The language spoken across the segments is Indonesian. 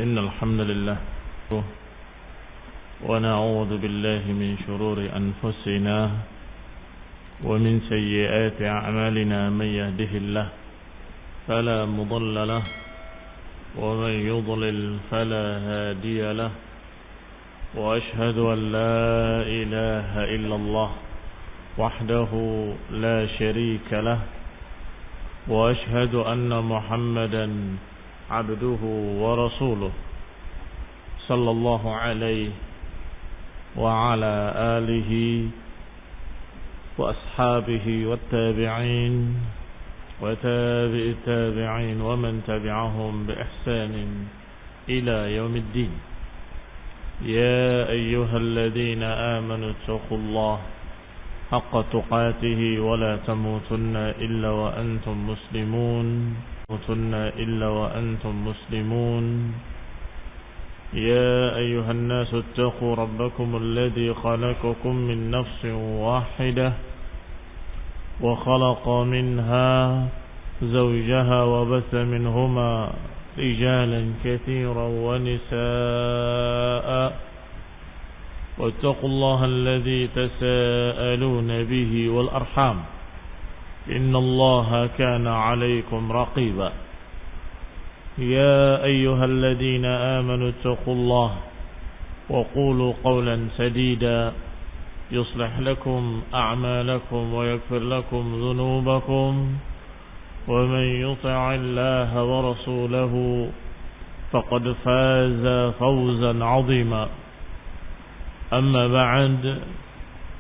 إن الحمد لله ونعوذ بالله من شرور أنفسنا ومن سيئات أعمالنا من يهده الله فلا مضل له ومن يضلل فلا هادي له وأشهد أن لا إله إلا الله وحده لا شريك له وأشهد أن محمدا عبده ورسوله صلى الله عليه وعلى آله وأصحابه والتابعين وتابع التابعين ومن تبعهم بإحسان إلى يوم الدين. يا أيها الذين آمنوا اتقوا الله حق تقاته ولا تموتن إلا وأنتم مسلمون. يا أيها الناس اتقوا ربكم الذي خلقكم من نفس واحدة وخلق منها زوجها وبث منهما رجالا كثيرا ونساء واتقوا الله الذي تساءلون به والأرحام إن الله كان عليكم رقيبا. يا أيها الذين آمنوا اتقوا الله وقولوا قولا سديدا يصلح لكم أعمالكم ويغفر لكم ذنوبكم ومن يطع الله ورسوله فقد فاز فوزا عظيما. أما بعد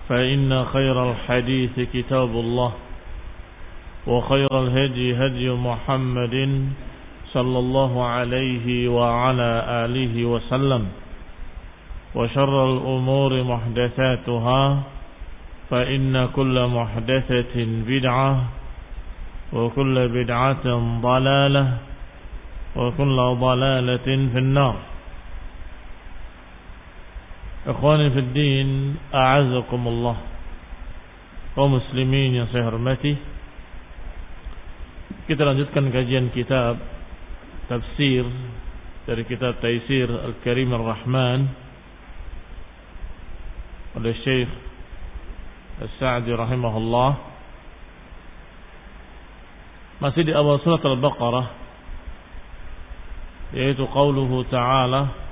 فإن خير الحديث كتاب الله وخير الهدي هدي محمد صلى الله عليه وعلى آله وسلم وشر الأمور محدثاتها فإن كل محدثة بدعة وكل بدعة ضلالة وكل ضلالة في النار. Ikhwani fi din, a'azakumullah. Kaum muslimin yang saya hormati, kita lanjutkan kajian kitab tafsir dari kitab Taisir Al-Karim Ar-Rahman oleh Syekh As-Sa'di rahimahullah. Masih di awal surat Al-Baqarah, yaitu qauluhu ta'ala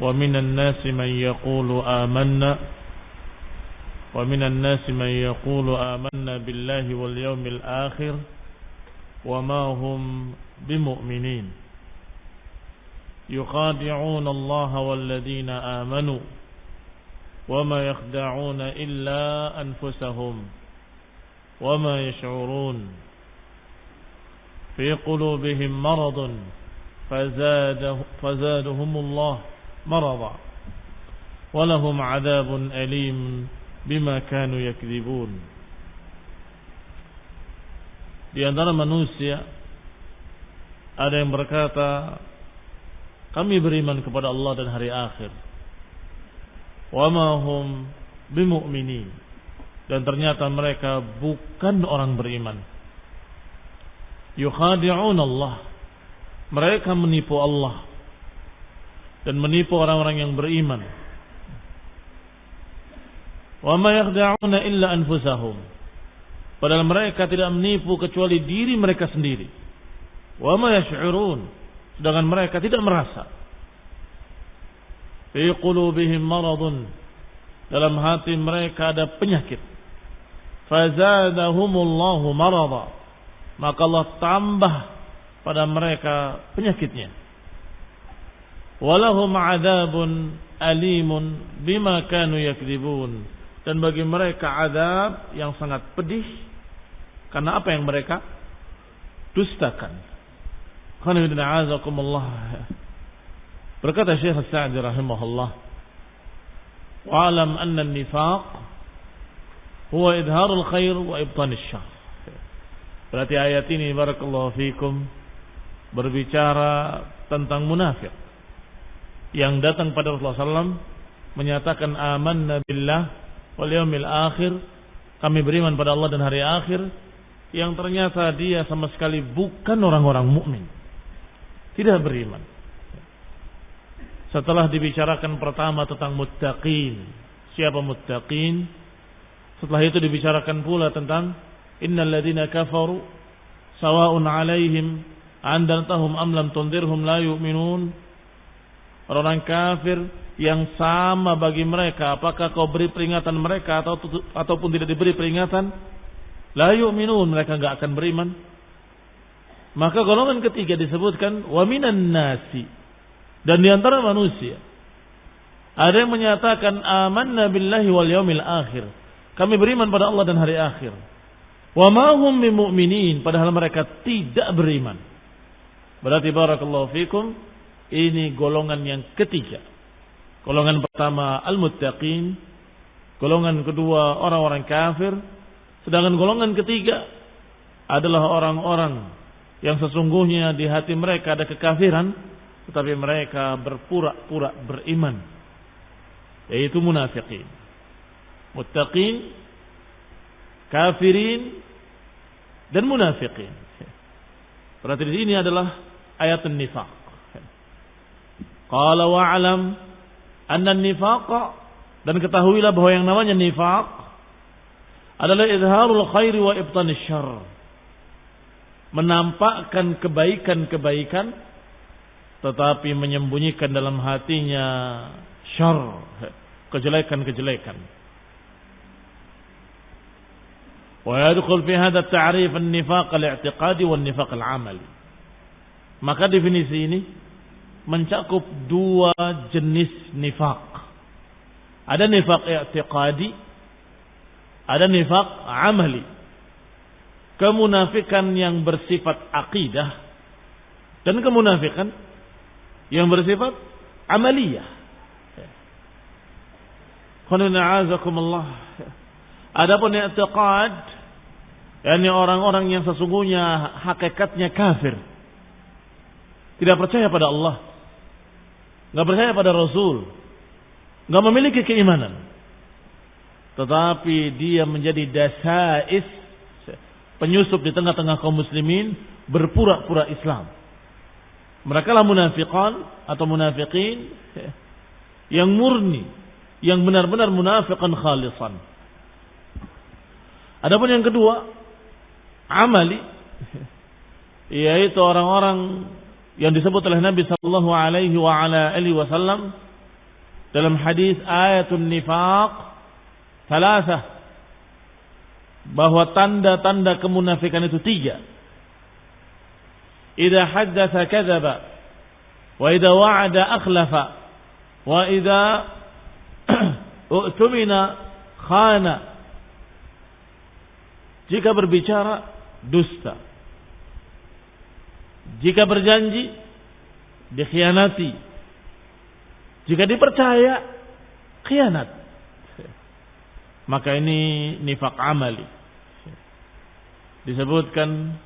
ومن الناس من يقول آمنا بالله واليوم الآخر وما هم بمؤمنين يخادعون الله والذين آمنوا وما يخدعون إلا أنفسهم وما يشعرون في قلوبهم مرض فزادهم الله مرضا ولهم عذاب أليم بما كانوا يكذبون. Di antara manusia ada yang berkata, kami beriman kepada Allah dan hari akhir, wa ma hum bimu'minin, dan ternyata mereka bukan orang beriman. Yukhadi'un Allah, mereka menipu Allah dan menipu orang-orang yang beriman. Wa ma yakhda'una illa anfusahum, padahal mereka tidak menipu kecuali diri mereka sendiri. Wa ma yash'urun, sedangkan mereka tidak merasa. Fi qulubihim maradun, dalam hati mereka ada penyakit. Fazadahumullahu marada, maka Allah tambah pada mereka penyakitnya. Walahum adzabun alimun bima kanu yakdzibun, dan bagi mereka azab yang sangat pedih karena apa yang mereka dustakan. Qanidina azakumullah. Berkata Syekh As-Sa'di rahimahullah, wa alam anna an-nifaq huwa idharul khair wa ibtanus syarr. Berarti ayat ini barakallahu fikum berbicara tentang munafik yang datang pada Rasulullah SAW menyatakan amanna billah wal yaumil akhir, kami beriman pada Allah dan hari akhir, yang ternyata dia sama sekali bukan orang-orang mukmin, tidak beriman. setelah dibicarakan pertama tentang muttaqin. Siapa muttaqin? Setelah itu dibicarakan pula tentang innal ladzina kafaru sawa'un 'alaihim andartahum am lam tundirhum la yu'minun. Orang kafir yang sama bagi mereka, apakah kau beri peringatan mereka ataupun tidak diberi peringatan, la yu'minun, mereka enggak akan beriman. Maka golongan ketiga disebutkan wa minan nasi, dan di antara manusia ada yang menyatakan amanna billahi wal yaumil akhir, kami beriman pada Allah dan hari akhir. Wa ma hum bimu'minin, padahal mereka tidak beriman. Berarti barakallahu fikum, ini golongan yang ketiga. Golongan pertama al-muttaqin, golongan kedua orang-orang kafir, sedangkan golongan ketiga adalah orang-orang yang sesungguhnya di hati mereka ada kekafiran, tetapi mereka berpura-pura beriman, yaitu munafiqin. Muttaqin, kafirin, dan munafiqin. Berarti di sini adalah ayat nifaq. Qala wa'lam anna an-nifaqa, dan ketahuilah bahwa yang namanya nifaq adalah izharul khairi wa ibtanis syarr. Menampakkan kebaikan-kebaikan tetapi menyembunyikan dalam hatinya syarr, kejelekan-kejelekan. Wa yadkhul fi hadha at-ta'rif an-nifaq al-i'tiqadi wan-nifaq al-'amali. Maka definisi ini mencakup dua jenis nifaq. Ada nifaq i'tiqadi, ada nifaq amali. Kemunafikan yang bersifat akidah dan kemunafikan yang bersifat amaliyah. Qana'azakumullah. Adapun i'tiqad, yakni orang-orang yang sesungguhnya hakikatnya kafir, tidak percaya pada Allah, enggak percaya pada Rasul, enggak memiliki keimanan, tetapi dia menjadi dasais, penyusup di tengah-tengah kaum muslimin, berpura-pura Islam. Mereka lah munafiqan atau munafiqin yang murni, yang benar-benar munafiqan khalisan. Adapun yang kedua, amali, yaitu orang-orang yang disebut oleh Nabi sallallahu alaihi wa ala alihi wasallam dalam hadis ayatun nifaq thalathah, bahwa tanda-tanda kemunafikan itu tiga. Idza haddatsa kadzaba, wa idza wa'ada akhlafa, wa idza u'tumina khana. Jika berbicara dusta, jika berjanji dikhianati, jika dipercaya khianat. Maka ini nifaq amali. Disebutkan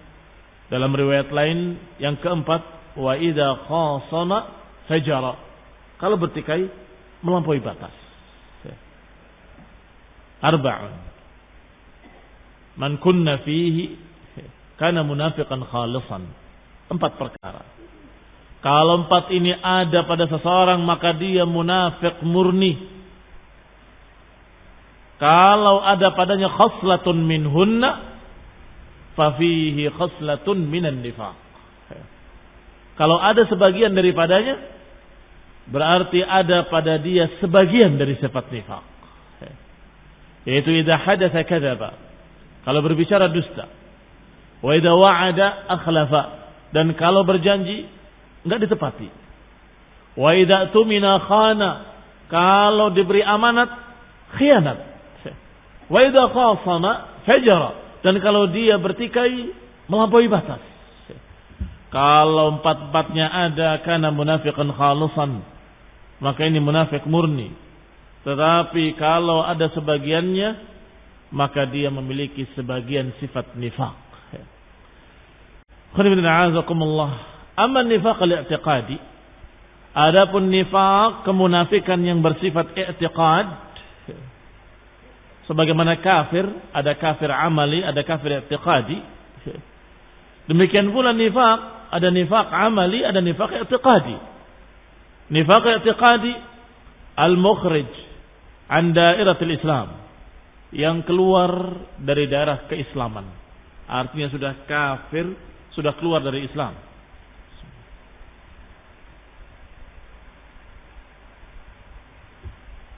dalam riwayat lain yang keempat, wa idza khasama fajara, kalau bertikai melampaui batas. Arba'un man kunna fihi kana munafiqan khalisan. 4 perkara. Kalau 4 ini ada pada seseorang, maka dia munafik murni. Kalau ada padanya khaslatun minhunna, fa fihi khaslatun minan nifaq. Kalau ada sebagian daripadanya, berarti ada pada dia sebagian dari sifat nifaq. Yaitu idza hadatsa kadzaba, kalau berbicara dusta. Wa idza wa'ada akhlafa, dan kalau berjanji enggak ditepati. Wa idza tumina khana, kalau diberi amanat khianat. Wa idza khasama fajara, dan kalau dia bertikai melampaui batas. Kalau 4-4-nya ada, kana munafiqan khalisan, maka ini munafik murni. Tetapi kalau ada sebagiannya, maka dia memiliki sebagian sifat nifaq. Amma nifaq al-i'tiqadi, adapun nifaq kemunafikan yang bersifat i'tiqad, sebagaimana kafir, ada kafir amali, ada kafir i'tiqadi. Demikian pula nifaq, ada nifaq amali, ada nifaq i'tiqadi. Nifaq i'tiqadi al-mukhrij an dairatil Islam, yang keluar dari daerah keislaman. Artinya sudah kafir, sudah keluar dari Islam.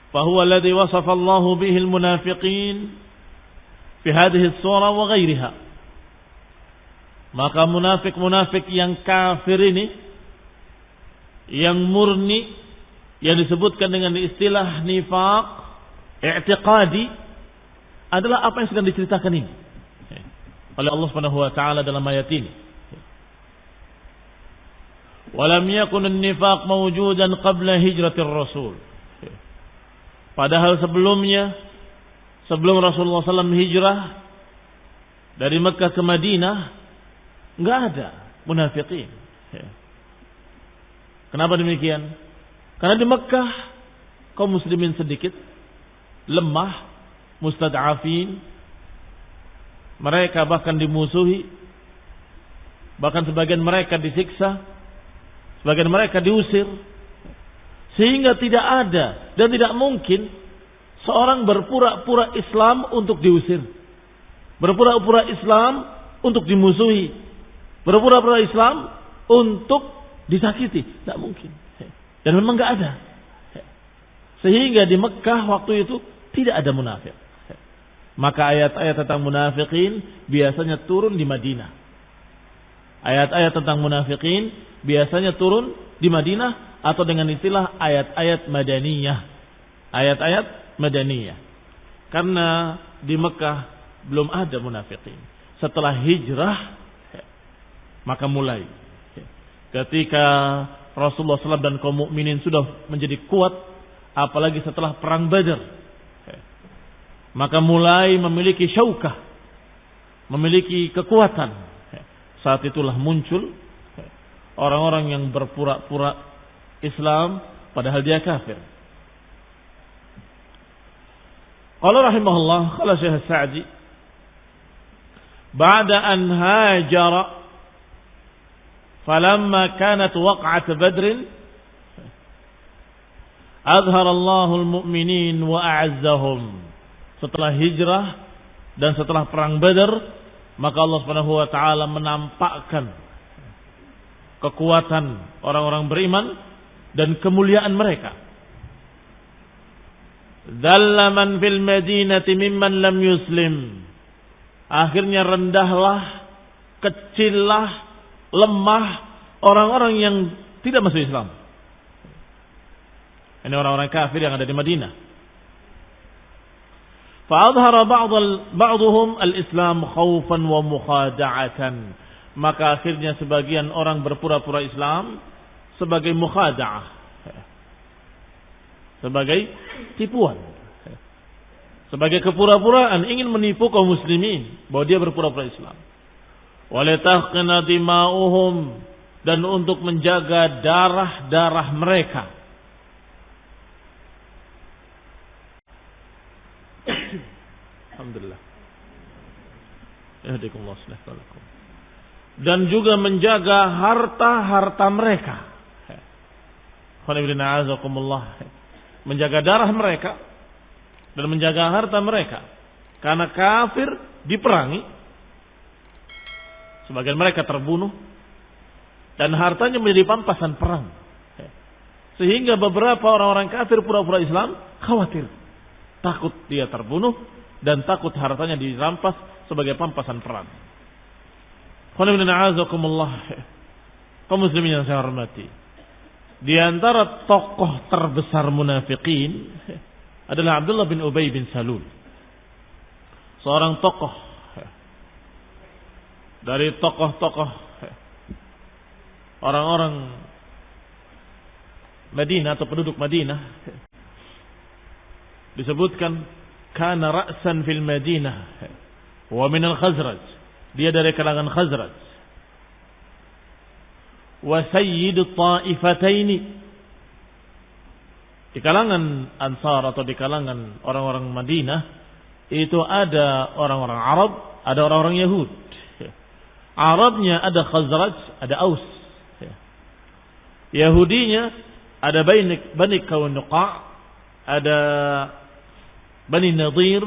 Fahuwa alladhi wasafa Allah bihi al-munafiqin fi hadhihi as-surah wa ghairiha. Maka munafik-munafik yang kafir ini, yang murni, yang disebutkan dengan istilah nifaq i'tiqadi, adalah apa yang sedang diceritakan ini oleh Allah Subhanahu wa taala dalam ayat ini. Walam yakun an-nifaq mawjudan qabla hijratir rasul. Padahal sebelumnya, sebelum Rasulullah SAW hijrah dari Mekah ke Madinah, enggak ada munafiqin. Kenapa demikian? Karena di Mekah kaum muslimin sedikit, lemah, mustad'afin, mereka bahkan dimusuhi, bahkan sebagian mereka disiksa, sebagian mereka diusir, sehingga tidak ada dan tidak mungkin seorang berpura-pura Islam untuk diusir, berpura-pura Islam untuk dimusuhi, berpura-pura Islam untuk disakiti, tidak mungkin. Dan memang enggak ada. Sehingga di Mekah waktu itu tidak ada munafik. Maka ayat-ayat tentang munafikin biasanya turun di Madinah. Ayat-ayat tentang munafikin biasanya turun di Madinah, atau dengan istilah ayat-ayat Madaniyah. Ayat-ayat Madaniyah. Karena di Mekah belum ada munafikin. Setelah hijrah maka mulai. Ketika Rasulullah SAW dan kaum mukminin sudah menjadi kuat, apalagi setelah perang Badar, maka mulai memiliki syaukah, memiliki kekuatan. Saat itulah muncul orang-orang yang berpura-pura Islam padahal dia kafir. Qala rahimahullah, qala Syekh Sa'di, ba'da an hajara falamma kanat waq'at Badr azhara Allahul mu'minin wa a'azzahum. Setelah hijrah dan setelah perang Badar, maka Allah Subhanahu wa taala menampakkan kekuatan orang-orang beriman dan kemuliaan mereka. Dhalla man fil madinati mimman lam yuslim. Akhirnya rendahlah, kecillah, lemah orang-orang yang tidak masuk Islam. Ini orang-orang kafir yang ada di Madinah. Fa'adhara ba'duhum al-Islam khawfan wa mukhada'atan. Maka akhirnya sebagian orang berpura-pura Islam sebagai mukhada'ah, sebagai tipuan, sebagai kepura-puraan, ingin menipu kaum muslimin bahwa dia berpura-pura Islam. Walitahqina dima'uhum, dan untuk menjaga darah-darah mereka. Alhamdulillah. Yahdikumullah subhanahu. Dan juga menjaga harta-harta mereka. Menjaga darah mereka dan menjaga harta mereka. Karena kafir diperangi, sebagian mereka terbunuh, dan hartanya menjadi pampasan perang. Sehingga beberapa orang-orang kafir pura-pura Islam khawatir, takut dia terbunuh dan takut hartanya dirampas sebagai pampasan perang. Kaum muslimin yang saya hormati, di antara tokoh terbesar munafikin adalah Abdullah bin Ubay bin Salul, seorang tokoh dari tokoh-tokoh orang-orang Madinah atau penduduk Madinah. Disebutkan kana ra'san fil Madinah wa min al-Khazraj. Dia dari kalangan Khazraj. Wa sayyidu ta'ifataini. Di kalangan Ansar atau di kalangan orang-orang Madinah itu ada orang-orang Arab, ada orang-orang Yahud. Arabnya ada Khazraj, ada Aus. Yahudinya Ada Bani Qainuqa, ada Bani Nadir,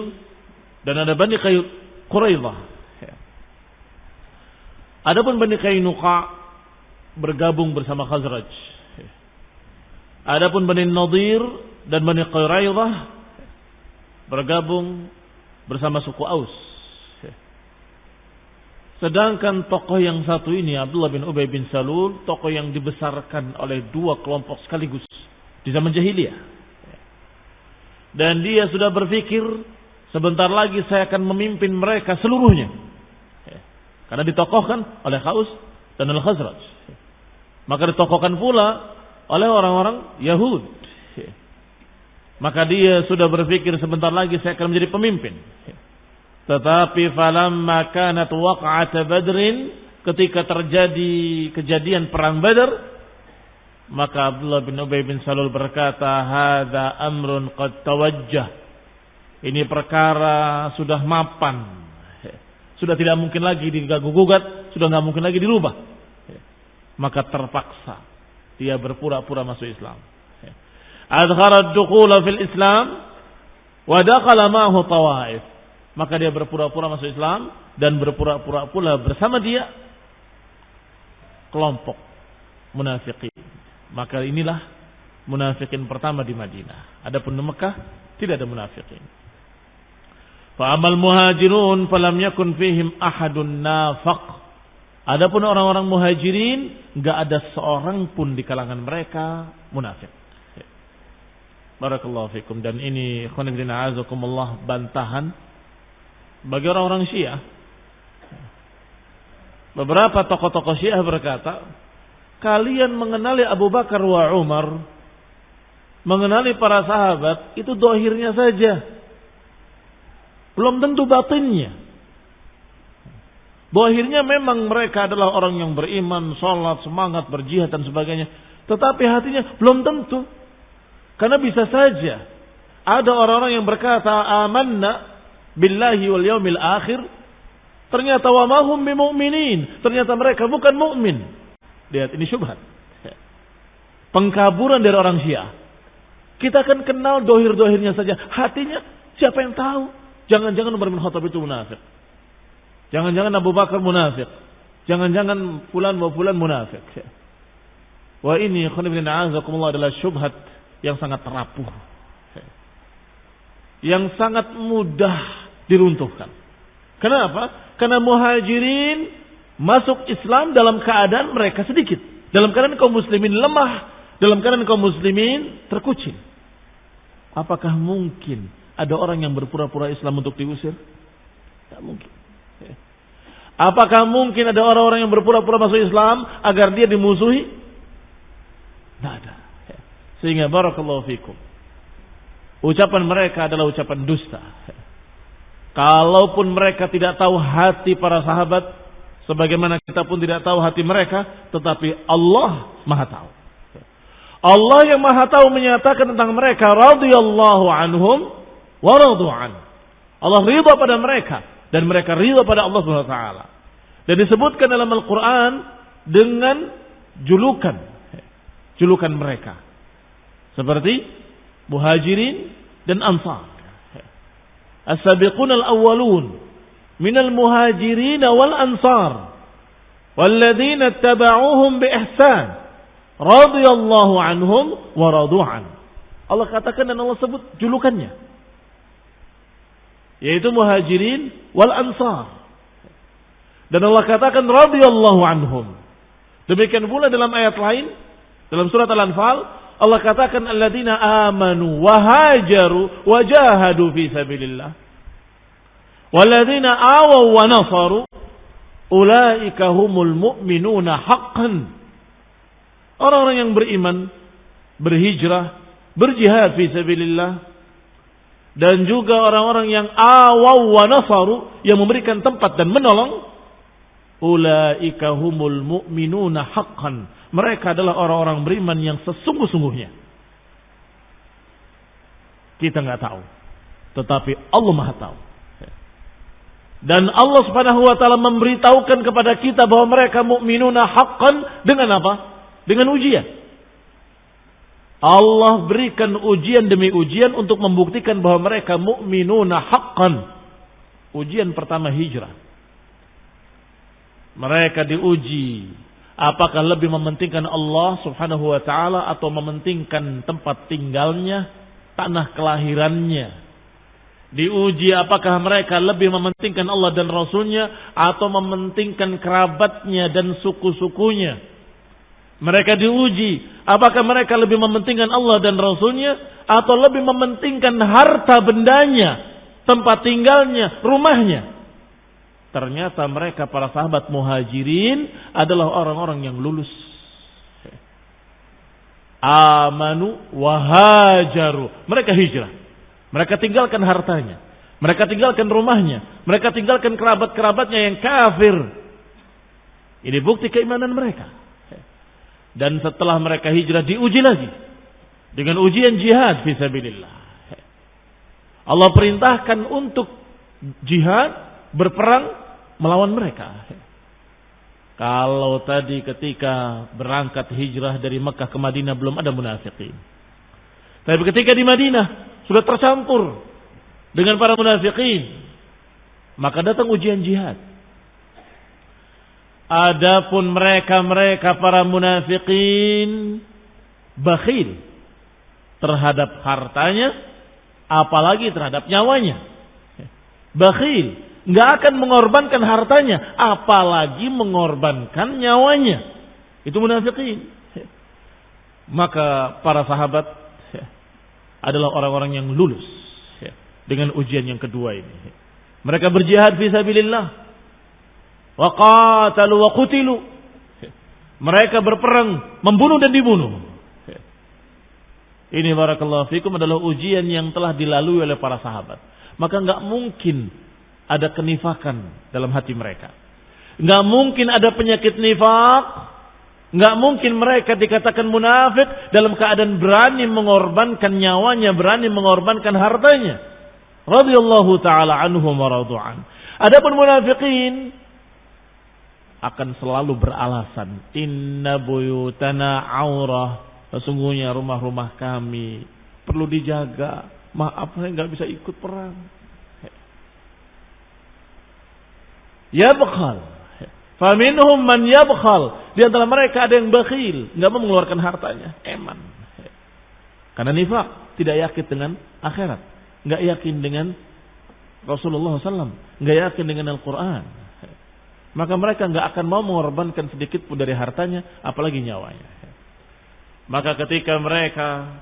dan ada Bani Quraidah. Adapun Bani Qainuqa bergabung bersama Khazraj. Adapun Bani Nadir dan Bani Quraidah bergabung bersama suku Aus. Sedangkan tokoh yang satu ini, Abdullah bin Ubay bin Salul, tokoh yang dibesarkan oleh dua kelompok sekaligus di zaman jahiliyah. Dan dia sudah berpikir, sebentar lagi saya akan memimpin mereka seluruhnya. Karena ditokohkan oleh Aus dan Al-Khazraj. Maka ditokohkan pula oleh orang-orang Yahud. Maka dia sudah berpikir, sebentar lagi saya akan menjadi pemimpin. Tetapi falamma kanat waqa'at Badrin, ketika terjadi kejadian perang Badar, maka Abdullah bin Ubay bin Salul berkata, hadza amrun qad tawajjah. Ini perkara sudah mapan. Sudah tidak mungkin lagi diganggu-gugat, sudah enggak mungkin lagi dirubah. Maka terpaksa dia berpura-pura masuk Islam. Adkhara ad-dukhula fil Islam wa dakhala ma'ahu tawaif. Maka dia berpura-pura masuk Islam dan berpura-pura pula bersama dia kelompok munafikin. Maka inilah munafikin pertama di Madinah. Adapun di Mekah tidak ada munafikin. Fa amal muhajirun falam yakun fihim ahadun nafaq. Adapun orang-orang muhajirin enggak ada seorang pun di kalangan mereka munafik. Barakallahu fikum. Dan ini khonibina azakumullah bantahan bagi orang-orang Syiah. Beberapa tokoh-tokoh Syiah berkata, kalian mengenali Abu Bakar wa Umar, mengenali para sahabat, itu dohirnya saja, belum tentu batinnya. Dohirnya memang mereka adalah orang yang beriman, sholat, semangat, berjihad dan sebagainya. Tetapi hatinya belum tentu. Karena bisa saja ada orang-orang yang berkata amanna billahi wal yaumil akhir, ternyata wa ma hum bimu'minin, ternyata mereka bukan mukmin. Lihat, ini syubhat, pengkaburan dari orang Syiah. Kita akan kenal dohir-dohirnya saja, hatinya siapa yang tahu? Jangan-jangan Umar bin Khattab itu munafik, jangan-jangan Abu Bakar munafik, jangan-jangan fulan wa fulan munafik. Wah, ini khonibina azakumullah adalah syubhat yang sangat terapuh, yang sangat mudah diruntuhkan. Kenapa? Karena muhajirin masuk Islam dalam keadaan mereka sedikit, dalam keadaan kaum muslimin lemah, dalam keadaan kaum muslimin terkucil. Apakah mungkin ada orang yang berpura-pura Islam untuk diusir? Tidak mungkin. Apakah mungkin ada orang-orang yang berpura-pura masuk Islam agar dia dimusuhi? Tidak ada. Sehingga barakallahu fikum, ucapan mereka adalah ucapan dusta. Kalaupun mereka tidak tahu hati para sahabat, sebagaimana kita pun tidak tahu hati mereka, tetapi Allah Maha tahu. Allah yang Maha tahu menyatakan tentang mereka, radhiyallahu anhum wa radu an. Allah ridha pada mereka dan mereka ridha pada Allah Subhanahu wa taala. Dan disebutkan dalam Al-Qur'an dengan julukan mereka. Seperti Muhajirin dan Ansar. As-sabiqun al-awwalun minal muhajirin wal ansar walladzina ittaba'uuhum bi ihsan radhiyallahu anhum wa radu an. Allah katakan dan Allah sebut julukannya, yaitu Muhajirin wal Ansar. Dan Allah katakan radhiyallahu anhum. Demikian pula dalam ayat lain dalam surat Al-Anfal, Allah katakan alladzina amanu wa hajaru wa jahadu fi sabilillah walladzina awaw wa nasaru ulaika humul mu'minuna haqqan. Orang-orang yang beriman, berhijrah, berjihad fi sabilillah, dan juga orang-orang yang awaw wa nasaru, yang memberikan tempat dan menolong, ulaika humul mu'minuna haqqan. Mereka adalah orang-orang beriman yang sesungguh-sungguhnya. Kita nggak tahu, tetapi Allah Maha tahu. Dan Allah Subhanahu wa taala memberitahukan kepada kita bahwa mereka mukminuna haqqan dengan apa? Dengan ujian. Allah berikan ujian demi ujian untuk membuktikan bahwa mereka mu'minuna haqqan. Ujian pertama hijrah. Mereka diuji. Apakah lebih mementingkan Allah subhanahu wa ta'ala atau mementingkan tempat tinggalnya, tanah kelahirannya. Diuji apakah mereka lebih mementingkan Allah dan Rasulnya atau mementingkan kerabatnya dan suku-sukunya. Mereka diuji apakah mereka lebih mementingkan Allah dan Rasulnya atau lebih mementingkan harta bendanya, tempat tinggalnya, rumahnya. Ternyata mereka para sahabat muhajirin adalah orang-orang yang lulus. Amanu wahajaru. Mereka hijrah. Mereka tinggalkan hartanya. Mereka tinggalkan rumahnya. Mereka tinggalkan kerabat-kerabatnya yang kafir. Ini bukti keimanan mereka. Dan setelah mereka hijrah diuji lagi. Dengan ujian jihad fisabilillah. Allah perintahkan untuk jihad, berperang melawan mereka. Kalau tadi ketika berangkat hijrah dari Mekah ke Madinah belum ada munafikin. Tapi ketika di Madinah sudah tercampur dengan para munafikin, maka datang ujian jihad. Adapun mereka para munafikin bakhil terhadap hartanya, apalagi terhadap nyawanya. Bakhil, nggak akan mengorbankan hartanya, apalagi mengorbankan nyawanya. Itu munafikin. Maka para sahabat adalah orang-orang yang lulus dengan ujian yang kedua ini. Mereka berjihad fisabilillah. Wa qatalu wa qutilu. Mereka berperang, membunuh dan dibunuh. Ini barakallahu fikum adalah ujian yang telah dilalui oleh para sahabat. Maka enggak mungkin ada kenifakan dalam hati mereka. Enggak mungkin ada penyakit nifak. Enggak mungkin mereka dikatakan munafik dalam keadaan berani mengorbankan nyawanya, berani mengorbankan hartanya. Radhiyallahu taala anhum wa radu'an. Adapun munafikin akan selalu beralasan, inna buyutana aurah, sesungguhnya rumah-rumah kami perlu dijaga. Maaf, saya nggak bisa ikut perang. Yabkhal, faminhum man yabkhal. Di antara mereka ada yang bakhil, nggak mau mengeluarkan hartanya, eman. Karena nifak, tidak yakin dengan akhirat, nggak yakin dengan Rasulullah SAW, nggak yakin dengan Al-Quran. Maka mereka nggak akan mau mengorbankan sedikit pun dari hartanya, apalagi nyawanya. Maka ketika mereka,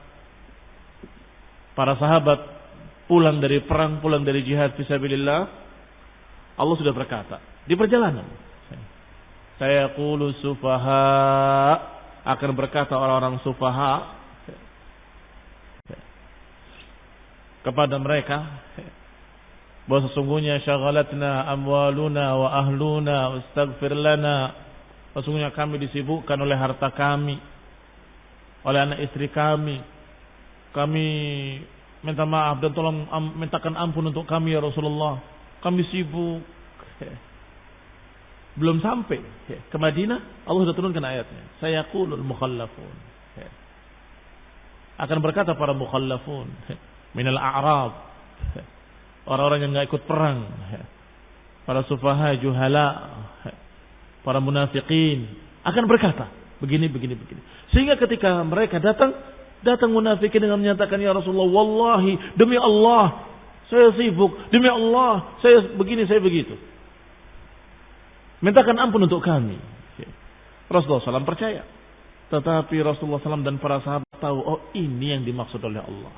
para sahabat pulang dari perang, pulang dari jihad fisabilillah, Allah sudah berkata di perjalanan, saya qulu sufaha, akan berkata orang-orang sufaha kepada mereka, bahwa sesungguhnya syaghalatna amwaluna wa ahluna wastaghfir lana, sesungguhnya kami disibukkan oleh harta kami, oleh anak istri kami minta maaf dan tolong mintakan ampun untuk kami ya Rasulullah, kami sibuk. Belum sampai ke Madinah, Allah sudah turunkan ayatnya, sayaqulul mukhallafun, akan berkata para mukhallafun minal a'rab, orang-orang yang enggak ikut perang, para sufaha juhala, para munafikin akan berkata begini. Sehingga ketika mereka datang munafikin dengan menyatakan, ya Rasulullah, wallahi demi Allah saya sibuk, demi Allah saya begini, saya begitu. Mintakan ampun untuk kami. Rasulullah SAW percaya. Tetapi Rasulullah SAW dan para sahabat tahu, oh ini yang dimaksud oleh Allah.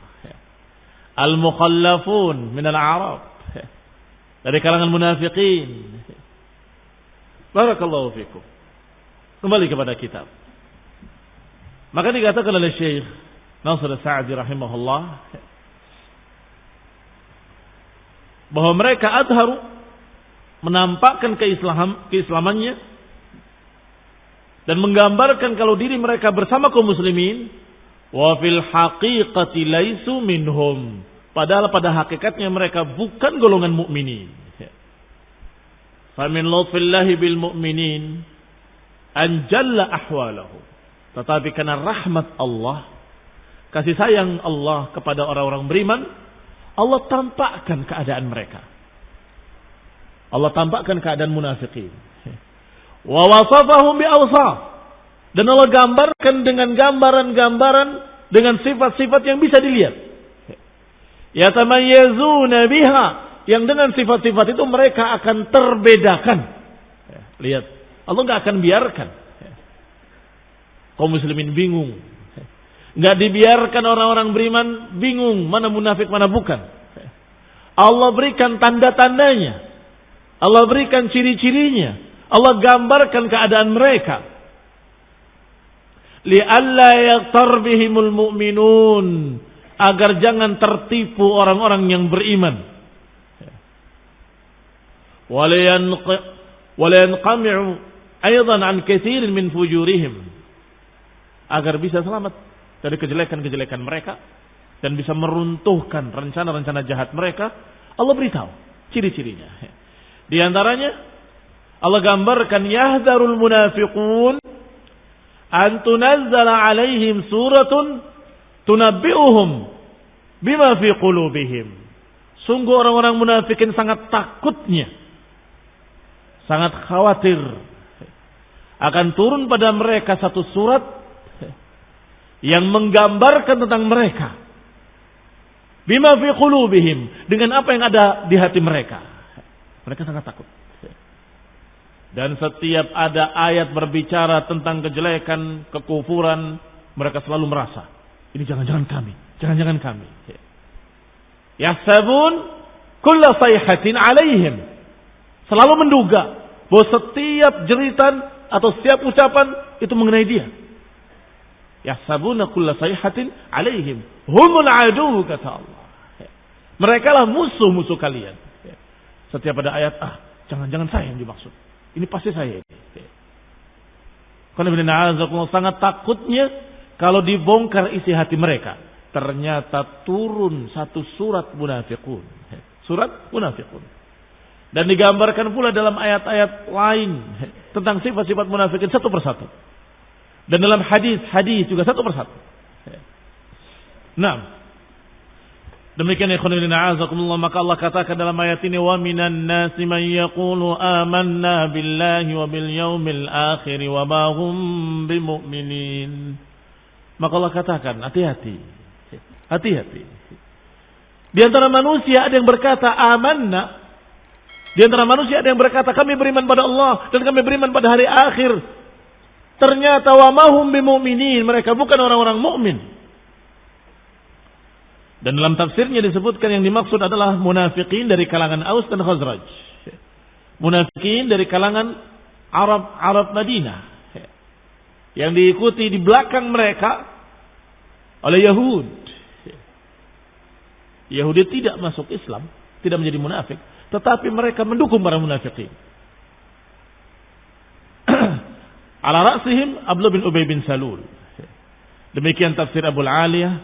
Al-mukhallafun minal a'rab, dari kalangan munafiqin. Barakallahu fikum. Kembali kepada kitab. Maka dikatakan oleh Syekh Nasr Sa'di rahimahullah bahwa mereka adharu, menampakkan keislamannya dan menggambarkan kalau diri mereka bersama kaum muslimin, wa fil haqiqati laisu minhum, padahal pada hakikatnya mereka bukan golongan mukminin. Fa min lutfillahi bil mu'minin an jalla ahwalahu, tetapi karena rahmat Allah kasih sayang Allah kepada orang-orang beriman, Allah tampakkan keadaan mereka. Allah tampakkan keadaan munafikin. Wa wasafahum bi awsaf. Dan Allah gambarkan dengan gambaran-gambaran, dengan sifat-sifat yang bisa dilihat. Yatamayyazuna biha, yang dengan sifat-sifat itu mereka akan terbedakan. Lihat, Allah enggak akan biarkan kaum muslimin bingung. Enggak dibiarkan orang-orang beriman bingung mana munafik mana bukan. Allah berikan tanda-tandanya. Allah berikan ciri-cirinya. Allah gambarkan keadaan mereka. Li'alla yaghtar bihimul mu'minun, agar jangan tertipu orang-orang yang beriman. Wala yanqami'u aidan an katsirin min fujurihim, agar bisa selamat dari kejelekan-kejelekan mereka dan bisa meruntuhkan rencana-rencana jahat mereka. Allah beritahu ciri-cirinya. Di antaranya Allah gambarkan yahdharul munafiqun an tunazzala alaihim suratun tunabbi'uhum bima fi qulubihim. Sungguh orang-orang munafikin sangat takutnya, sangat khawatir akan turun pada mereka satu surat yang menggambarkan tentang mereka. Bima fi qulubihim, dengan apa yang ada di hati mereka. Mereka sangat takut. Dan setiap ada ayat berbicara tentang kejelekan, kekufuran, mereka selalu merasa, ini jangan-jangan kami, jangan-jangan kami. Yahsabun kulla sayhatin alaihim, selalu menduga bahwa setiap jeritan atau setiap ucapan itu mengenai dia. Yahsabuna kulla sayhatin alaihim humul adu, kata Allah. Mereka lah musuh-musuh kalian. Setiap ada ayat, jangan-jangan saya yang dimaksud, ini pasti saya. Karena sangat takutnya kalau dibongkar isi hati mereka, ternyata turun satu surat munafiqun. Surat munafiqun. Dan digambarkan pula dalam ayat-ayat lain tentang sifat-sifat munafikin satu persatu. Dan dalam hadis-hadis juga satu persatu. Nah, demikian ikhwan fillah azakumullah, maka Allah katakan dalam ayat ini, wa minan nasi man yaqulu amanna billahi wa bil yaumil akhir wa ma hum bimu'minin. Maka Allah katakan, hati-hati. Hati-hati. Di antara manusia ada yang berkata amanna. Di antara manusia ada yang berkata kami beriman pada Allah dan kami beriman pada hari akhir. Ternyata wa mahum bimu'minin, mereka bukan orang-orang mukmin. Dan dalam tafsirnya disebutkan yang dimaksud adalah munafikin dari kalangan Aus dan Khazraj. Munafikin dari kalangan Arab Madinah, yang diikuti di belakang mereka oleh Yahud. Yahudi tidak masuk Islam, tidak menjadi munafik, tetapi mereka mendukung para munafikin. Ala ra'sihim Abdullah bin Ubay bin Salul. Demikian tafsir Abu Aliyah,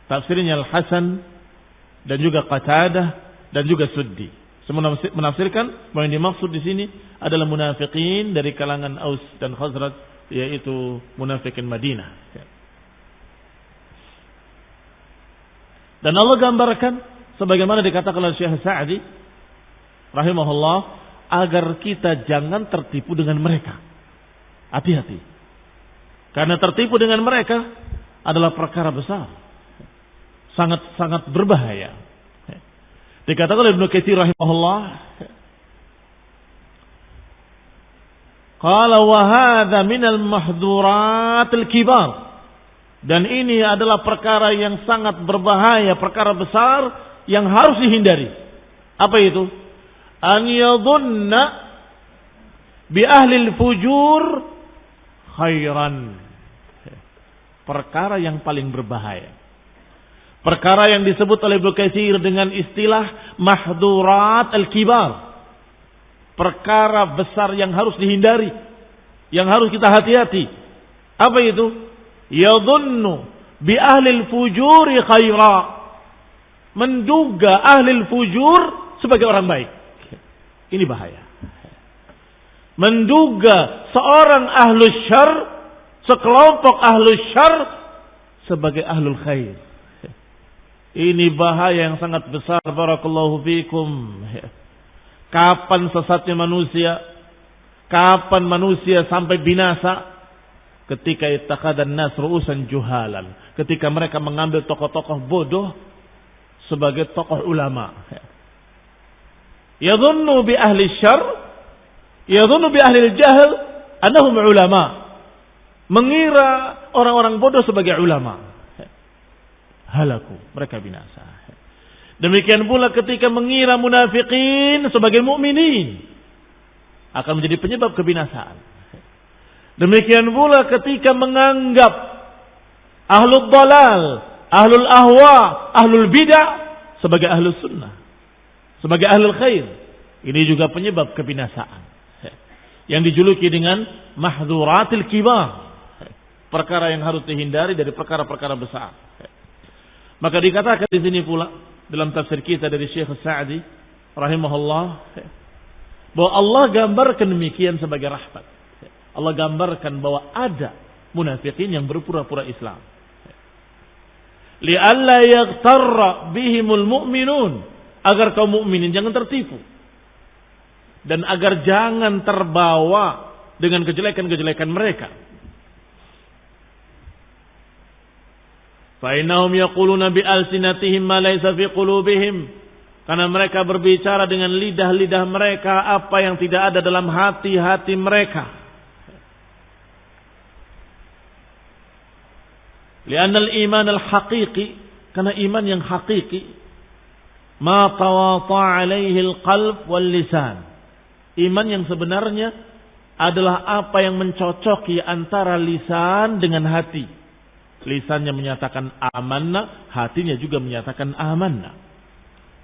tafsirnya Al-Hasan dan juga Qatadah dan juga Suddi. Semua menafsirkan bahwa yang dimaksud di sini adalah munafikin dari kalangan Aus dan Khazraj, yaitu munafikin Madinah. Dan Allah gambarkan sebagaimana dikatakan oleh Syekh Sa'di rahimahullah, agar kita jangan tertipu dengan mereka. Hati-hati. Karena tertipu dengan mereka adalah perkara besar. Sangat-sangat berbahaya. Dikatakan oleh Ibnu Katsir rahimahullah, qala wa hadza minal mahdhuratil kibar. Dan ini adalah perkara yang sangat berbahaya, perkara besar yang harus dihindari. Apa itu? An yadhunna bi ahli al-fujur khairan. Perkara yang paling berbahaya. Perkara yang disebut oleh Ibnu Katsir dengan istilah mahdurat al-kibar. Perkara besar yang harus dihindari, yang harus kita hati-hati. Apa itu? Yadhunnu bi ahli al-fujuri khaira. Menduga ahli al-fujur sebagai orang baik. Ini bahaya. Menduga seorang ahlus syarr, sekelompok ahlus syarr sebagai ahlul khair. Ini bahaya yang sangat besar. Barakallahu fikum. Kapan sesatnya manusia? Kapan manusia sampai binasa? Ketika ittaqadan nas ru'usan juhalan. Ketika mereka mengambil tokoh-tokoh bodoh sebagai tokoh ulama. Yadhunnu bi ahli syarr, yadhunnu bi ahli jahl annahum ulama. Mengira orang-orang bodoh sebagai ulama. Halaku, mereka binasa. Demikian pula ketika mengira munafikin sebagai mukminin akan menjadi penyebab kebinasaan. Demikian pula ketika menganggap ahlul dalal, ahlul ahwa, ahlul bid'ah sebagai ahlus sunnah, sebagai ahlul khair. Ini juga penyebab kebinasaan. Yang dijuluki dengan mahdhuratil kibar. Perkara yang harus dihindari dari perkara-perkara besar. Maka dikatakan di sini pula dalam tafsir kita dari Syekh Sa'di rahimahullah bahwa Allah gambarkan demikian sebagai rahmat. Allah gambarkan bahwa ada munafikin yang berpura-pura Islam. Li'alla yaghtarra bihimul mu'minun, agar kaum mukminin jangan tertipu dan agar jangan terbawa dengan kejelekan-kejelekan mereka. Fa'innahum yaquluna bi alsinatihim ma laysa fi qulubihim, karena mereka berbicara dengan lidah-lidah mereka apa yang tidak ada dalam hati-hati mereka. Li'anna al-iman al-haqiqi, karena iman yang hakiki ma tawata alaihi al-qalb wal lisan. Iman yang sebenarnya adalah apa yang mencocoki antara lisan dengan hati. Lisannya menyatakan amanna, hatinya juga menyatakan amanna.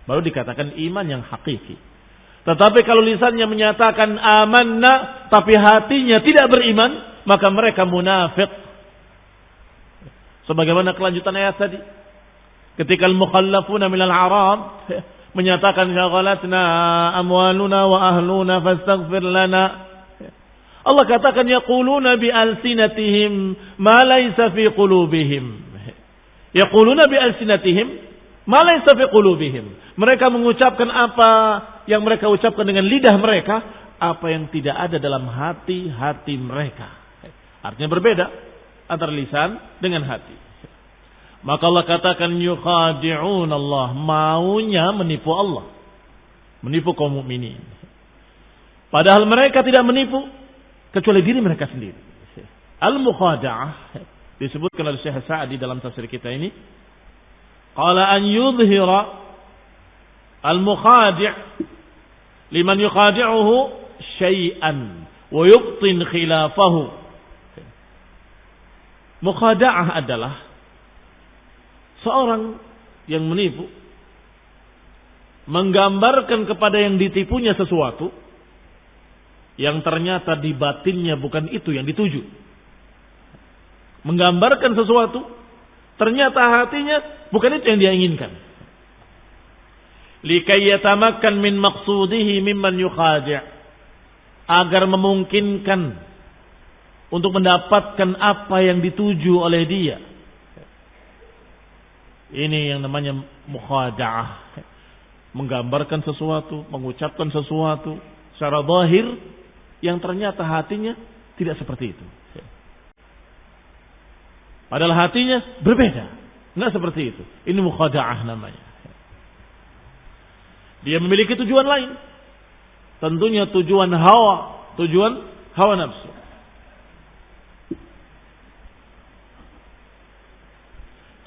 Baru dikatakan iman yang hakiki. Tetapi kalau lisannya menyatakan amanna, tapi hatinya tidak beriman, maka mereka munafik. Sebagaimana kelanjutan ayat tadi. Ketika al-mukhallafuna minal Arab menyatakan syaghalatna amwaluna wa ahluna fastaghfir lana. Allah katakan yaquluna bi alsinatihim ma laysa fi qulubihim. Yaquluna bi alsinatihim ma laysa fi qulubihim. Mereka mengucapkan apa yang mereka ucapkan dengan lidah mereka, apa yang tidak ada dalam hati-hati mereka. Artinya berbeda antara lisan dengan hati. Maka Allah katakan yukhadi'un Allah, maunya menipu Allah, menipu kaum mukminin. Padahal mereka tidak menipu kecuali diri mereka sendiri. Al-mukhada'ah disebutkan oleh Syekh Sa'di dalam tafsir kita ini. Qala an yudhira al-mukhadi' liman yukhadi'uhu syai'an wa yubtin khilafahu. Mukhada'ah adalah seorang yang menipu menggambarkan kepada yang ditipunya sesuatu yang ternyata di batinnya bukan itu yang dituju. Menggambarkan sesuatu, ternyata hatinya bukan itu yang dia inginkan. Likai yatamakkan min maqsudihi mimman yukhadi', agar memungkinkan untuk mendapatkan apa yang dituju oleh dia. Ini yang namanya mukhada'ah. Menggambarkan sesuatu, mengucapkan sesuatu secara zahir yang ternyata hatinya tidak seperti itu. Padahal hatinya berbeda, enggak seperti itu. Ini mukhada'ah namanya. Dia memiliki tujuan lain. Tentunya tujuan hawa nafsu.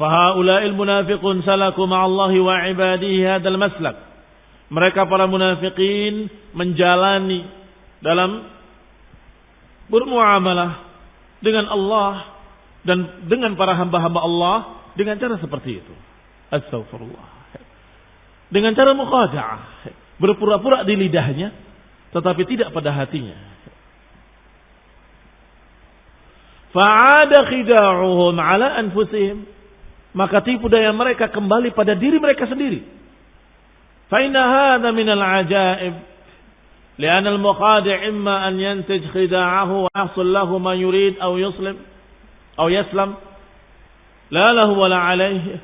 Fahaula'il munafiqun salaku ma'allahi wa ibadihi hadzal maslak. Mereka para munafikin menjalani dalam bermuamalah dengan Allah dan dengan para hamba-hamba Allah dengan cara seperti itu. Astaghfirullah. Dengan cara mukhada'ah, berpura-pura di lidahnya tetapi tidak pada hatinya. Fa'ada khida'uhum ala anfusihim, maka tipu daya mereka kembali pada diri mereka sendiri. Fa inna hadza minal ajaib. لأن المخادع إما أن ينتج خداعه ويحصل له ما يريد أو يسلم la lahu wa la alaihi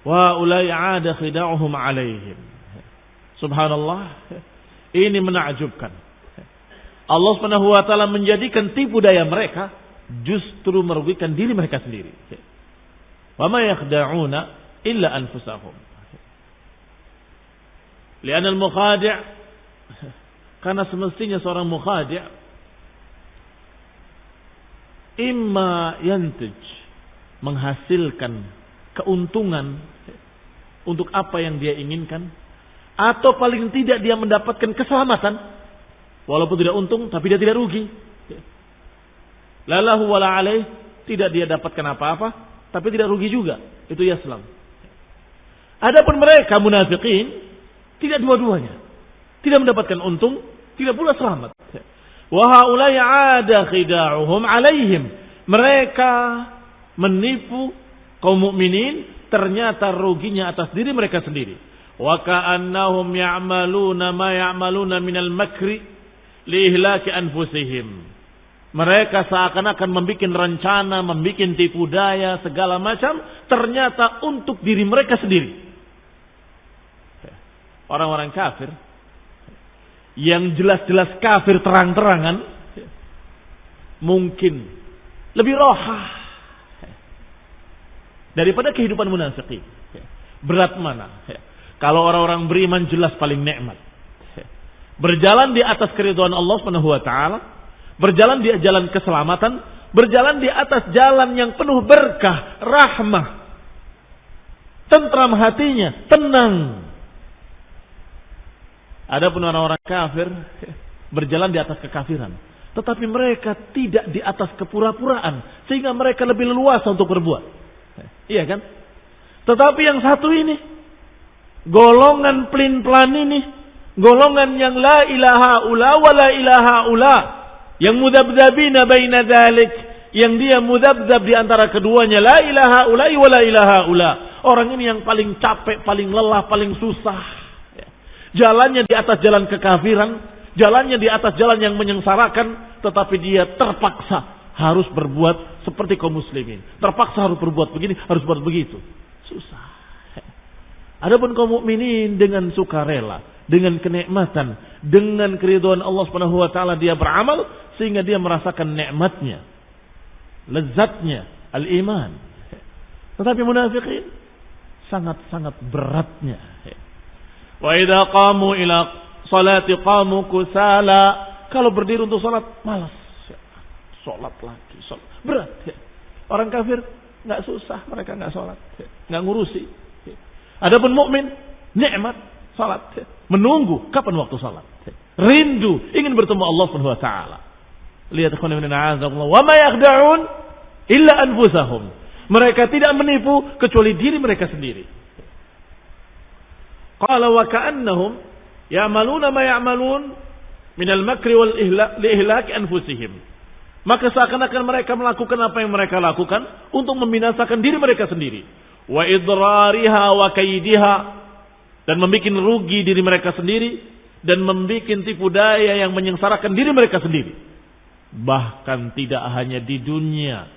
wa ulai 'ada khida'uhum 'alaihim. Subhanallah, ini menakjubkan. Allah Subhanahu wa taala menjadikan tipu daya mereka justru merugikan diri mereka sendiri. Wa ma yakhda'una illa anfusahum. Li'anna al-mukhadi' karena semestinya seorang mukhadi' imma yantij menghasilkan keuntungan untuk apa yang dia inginkan, atau paling tidak dia mendapatkan keselamatan walaupun tidak untung tapi dia tidak rugi. La lahu wa la alaih, tidak dia dapatkan apa-apa tapi tidak rugi juga, itu yaslam. Adapun mereka munafikin tidak dua-duanya, tidak mendapatkan untung, tidak pula selamat. Wa haulai 'ada khida'uhum 'alaihim, mereka menipu kaum mukminin, ternyata ruginya atas diri mereka sendiri. Wa ka'annahum ya'maluna ma ya'maluna minal makri li ihlaki anfusihim. Mereka seakan-akan membuat rencana, membuat tipu daya segala macam, ternyata untuk diri mereka sendiri. Orang-orang kafir yang jelas-jelas kafir terang-terangan mungkin lebih rohah daripada kehidupan munafikin. Berat mana? Kalau orang-orang beriman jelas paling nikmat. Berjalan di atas keridhaan Allah Subhanahu wa taala, berjalan di jalan keselamatan, berjalan di atas jalan yang penuh berkah, rahmah. Tentram hatinya, tenang. Adapun orang-orang kafir berjalan di atas kekafiran, tetapi mereka tidak di atas kepura-puraan, sehingga mereka lebih leluasa untuk berbuat. Iya kan? Tetapi yang satu ini, golongan pelin-pelan ini, golongan yang la ilaha ula wa la ilaha ula, yang mudabdabina baina dzalik, yang dia mudabdab di antara keduanya, la ilaha ula wa la ilaha ula. Orang ini yang paling capek, paling lelah, paling susah. Jalannya di atas jalan kekafiran, jalannya di atas jalan yang menyengsarakan, tetapi dia terpaksa harus berbuat seperti kaum muslimin. Terpaksa harus berbuat begini, harus berbuat begitu. Susah. Adapun kaum mukminin dengan sukarela, dengan kenikmatan, dengan keridhaan Allah Subhanahu wa taala dia beramal sehingga dia merasakan nikmatnya, lezatnya al-iman. Tetapi munafikin sangat-sangat beratnya. Wa idza qamu ila salati qamu kusala, kalau berdiri untuk salat malas. Salat lagi, salat. Berat. Orang kafir enggak susah, mereka enggak salat, enggak ngurusi. Adapun mukmin nikmat salat, menunggu kapan waktu salat. Rindu ingin bertemu Allah Subhanahu wa taala. Lihat ikhwan fillah, a'azakumullah, wa ma yakhda'un illa anfusahum. Mereka tidak menipu kecuali diri mereka sendiri. Qala wa ka'annahum ya'maluna ma ya'malun minal makri wal ihlaki anfusihim. Maka seakan-akan mereka melakukan apa yang mereka lakukan untuk membinasakan diri mereka sendiri. Wa idrariha wa kaidiha, dan membuat rugi diri mereka sendiri, dan membuat tipu daya yang menyengsarakan diri mereka sendiri. Bahkan tidak hanya di dunia,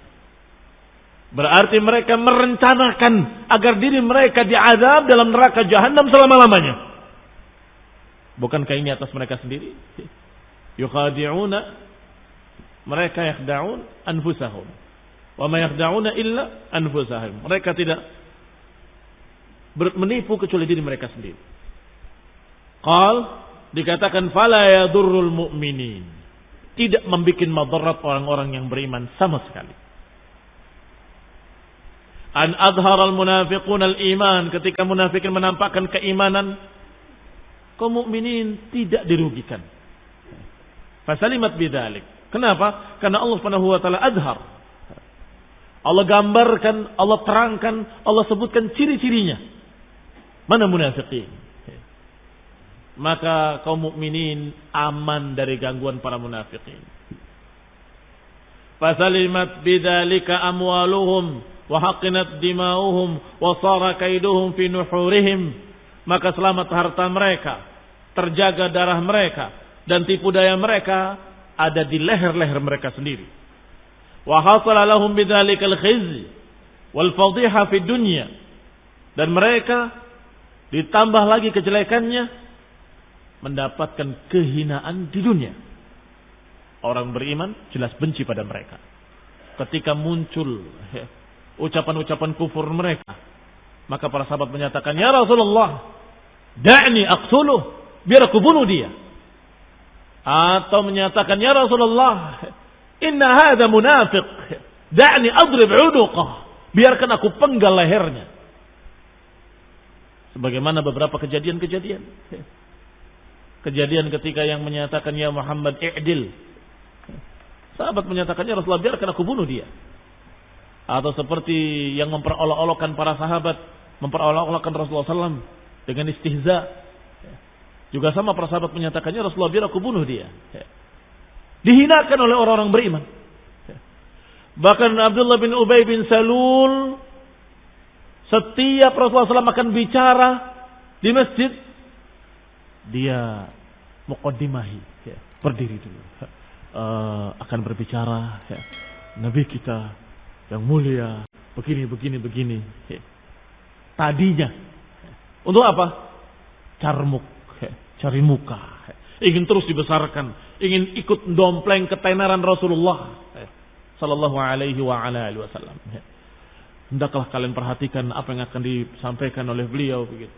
berarti mereka merencanakan agar diri mereka diazab dalam neraka jahanam selama-lamanya. Bukankah ini atas mereka sendiri? Yukhadi'una, mereka yakhda'un anfusahum. Wa ma yakhda'una illa anfusahum. Mereka tidak menipu kecuali diri mereka sendiri. Qal, dikatakan fala yadurrul mu'minin, tidak membuat madarat orang-orang yang beriman sama sekali. An adharal munafiqun al-iman, ketika munafikin menampakkan keimanan, kaum mukminin tidak dirugikan. Fasalimat bidzalik. Kenapa? Karena Allah Subhanahu wa taala adhar. Allah gambarkan, Allah terangkan, Allah sebutkan ciri-cirinya. Mana munafiqin? Maka kaum mukminin aman dari gangguan para munafiqin. Fasalimat bidzalika amwaluhum wa haqinat dima'uhum wa sara kaiduhum fi nuhurihim, maka selamat harta mereka, terjaga darah mereka, dan tipu daya mereka ada di leher-leher mereka sendiri. Wa hasala lahum bidzalikal khizy, wal fadhiha fid dunya, dan mereka ditambah lagi kejelekannya mendapatkan kehinaan di dunia. Orang beriman jelas benci pada mereka. Ketika muncul ucapan-ucapan kufur mereka, maka para sahabat menyatakan, "Ya Rasulullah, da'ni aqtuluh, biar aku bunuh dia." Atau menyatakan, "Ya Rasulullah, inna hadha munafiq, da'ni adrib 'unuqah, biarkan aku penggal lehernya." Sebagaimana beberapa kejadian-kejadian. Kejadian ketika yang menyatakan, "Ya Muhammad, i'dil." Sahabat menyatakan, "Ya Rasulullah, biarkan aku bunuh dia." Atau seperti yang memperolok-olokkan para sahabat, memperolok-olokkan Rasulullah SAW dengan istihza. Juga sama para sahabat menyatakan, "Ya Rasulullah, biar aku bunuh dia." Dihinakan oleh orang-orang beriman. Bahkan Abdullah bin Ubay bin Salul, setiap Rasulullah SAW akan bicara di masjid, dia muqaddimahi, berdiri dulu, akan berbicara, Nabi kita yang mulia begini. Tadinya untuk apa? Carmuk, cari muka, ingin terus dibesarkan, ingin ikut dompleng ketenaran Rasulullah sallallahu alaihi wasallam. Hendaklah kalian perhatikan apa yang akan disampaikan oleh beliau begitu.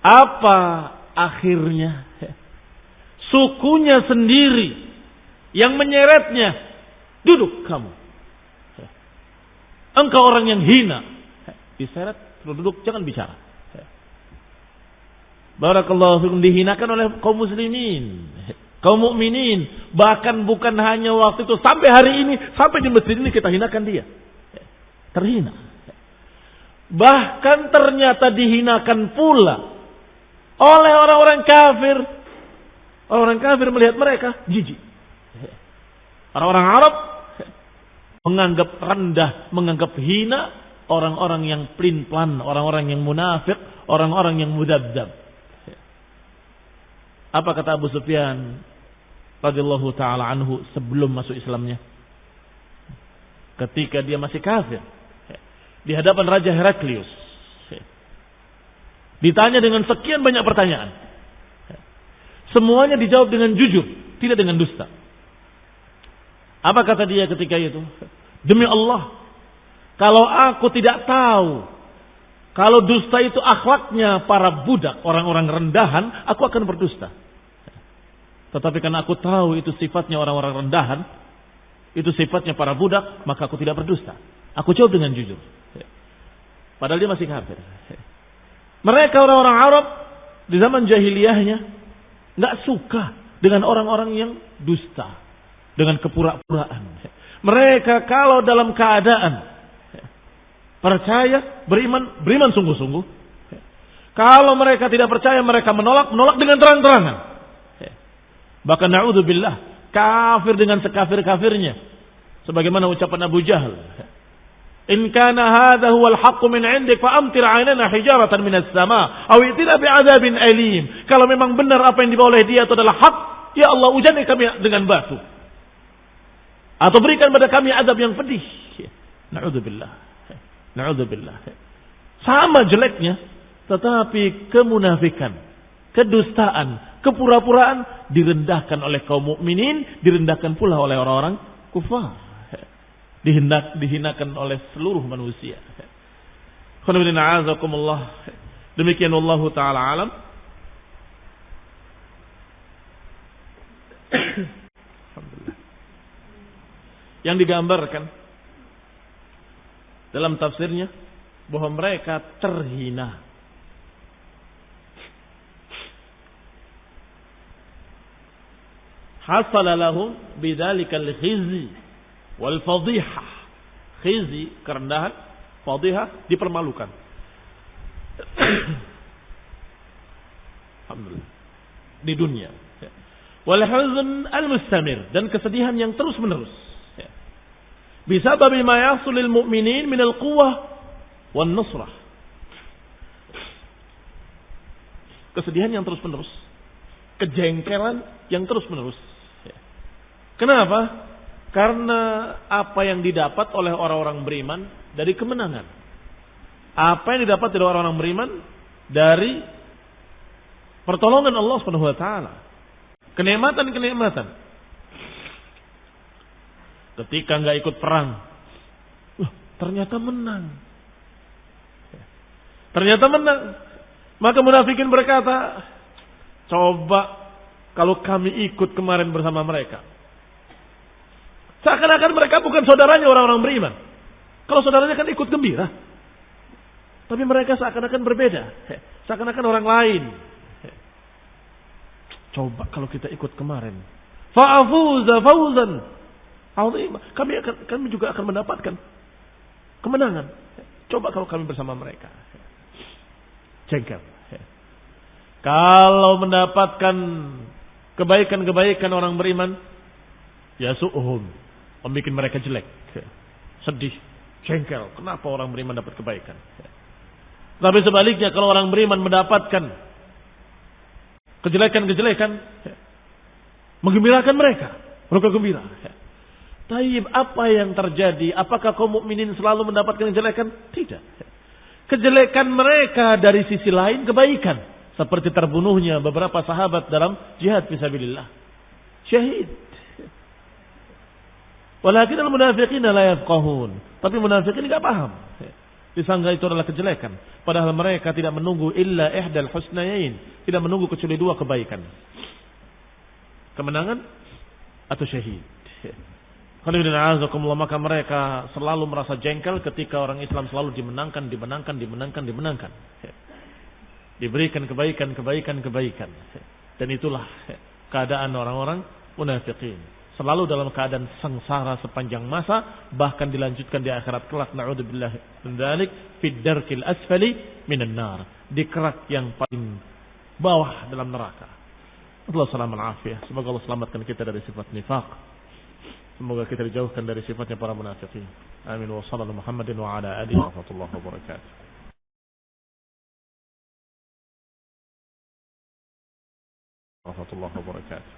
Apa akhirnya? Sukunya sendiri yang menyeretnya. Duduk kamu. Engkau orang yang hina. Diseret, duduk, jangan bicara. Barakallahu fikum, dihinakan oleh kaum muslimin, kaum mukminin. Bahkan bukan hanya waktu itu, sampai hari ini, sampai di masjid ini kita hinakan dia. Terhina. Bahkan ternyata dihinakan pula oleh orang-orang kafir. Orang-orang kafir melihat mereka jijik. Orang-orang Arab menganggap rendah, menganggap hina orang-orang yang pelin-pelan, orang-orang yang munafik, orang-orang yang mudabdab. Apa kata Abu Sufyan radhiyallahu taala anhu sebelum masuk Islamnya? Ketika dia masih kafir, di hadapan Raja Heraklius, ditanya dengan sekian banyak pertanyaan. Semuanya dijawab dengan jujur, tidak dengan dusta. Apa kata dia ketika itu? "Demi Allah, kalau aku tidak tahu kalau dusta itu akhlaknya para budak, orang-orang rendahan, aku akan berdusta. Tetapi karena aku tahu itu sifatnya orang-orang rendahan, itu sifatnya para budak, maka aku tidak berdusta. Aku jawab dengan jujur." Padahal dia masih kafir. Mereka orang-orang Arab di zaman jahiliyahnya nggak suka dengan orang-orang yang dusta, dengan kepura-puraan. Mereka kalau dalam keadaan percaya, beriman sungguh-sungguh. Kalau mereka tidak percaya, mereka menolak dengan terang-terangan. Bahkan na'udzubillah, kafir dengan sekafir-kafirnya. Sebagaimana ucapan Abu Jahal, "In kana hadha huwal haqqu min 'indik fa amtir 'alaina hijaratan minas sama' aw itina bi'adzabin alim." Kalau memang benar apa yang dibawa oleh dia itu adalah hak, ya Allah, ujani kami dengan batu. Atau berikan pada kami azab yang pedih. Na'udzubillah. Na'udzubillah. Sama jeleknya, tetapi kemunafikan, kedustaan, kepura-puraan direndahkan oleh kaum mukminin, direndahkan pula oleh orang-orang kufar. Dihinakan oleh seluruh manusia. Demikian wallahu taala alam. Yang digambarkan dalam tafsirnya bahwa mereka terhina. Hasala lahum bidzalikal khizy wal fadhihah. Khizy, kerendahan, fadhihah, dipermalukan. Alhamdulillah. Di dunia. Wal huzn al mustamir, dan kesedihan yang terus-menerus. Bisabab ma yahsul lil mu'minin min al quwwah wan nusrah. Kesedihan yang terus-menerus, kejengkelan yang terus-menerus. Kenapa? Karena apa yang didapat oleh orang-orang beriman dari kemenangan. Apa yang didapat dari orang-orang beriman dari pertolongan Allah Subhanahu wa taala. Kenikmatan-kenikmatan. Ketika enggak ikut perang, ternyata menang. Ternyata menang. Maka munafikin berkata, coba kalau kami ikut kemarin bersama mereka. Seakan-akan mereka bukan saudaranya orang-orang beriman. Kalau saudaranya kan ikut gembira. Tapi mereka seakan-akan berbeda. Seakan-akan orang lain. Coba kalau kita ikut kemarin. Fa'afuza fawzan. Kami juga akan mendapatkan kemenangan. Coba kalau kami bersama mereka. Jengkel. Kalau mendapatkan kebaikan-kebaikan orang beriman, yasu'uhum, membuat mereka jelek, sedih, jengkel. Kenapa orang beriman dapat kebaikan? Tapi sebaliknya, kalau orang beriman mendapatkan kejelekan-kejelekan, menggembirakan mereka gembira. Taib, apa yang terjadi? Apakah kaum mukminin selalu mendapatkan kejelekan? Tidak. Kejelekan mereka dari sisi lain kebaikan, seperti terbunuhnya beberapa sahabat dalam jihad fisabilillah, syahid. Walakin al-munafiqin la yafqahun. Tapi munafikin enggak paham. Disangka itu adalah kejelekan, padahal mereka tidak menunggu illa ihdal husnayain, tidak menunggu kecuali dua kebaikan. Kemenangan atau syahid. Maka mereka selalu merasa jengkel ketika orang Islam selalu dimenangkan. Diberikan kebaikan. Dan itulah keadaan orang-orang munafiqin. Selalu dalam keadaan sengsara sepanjang masa, bahkan dilanjutkan di akhirat kelak, na'udzubillah min dzalik, fid darkil asfali minan nar, di kerak yang paling bawah dalam neraka. Allah salamal afiyah. Semoga Allah selamatkan kita dari sifat nifaq. Semoga kita dijauhkan dari sifatnya para munafiqin. Amin wa sallallahu Muhammadin wa ala alihi wa rahmatullahi wa barakatuh. Warahmatullahi wabarakatuh.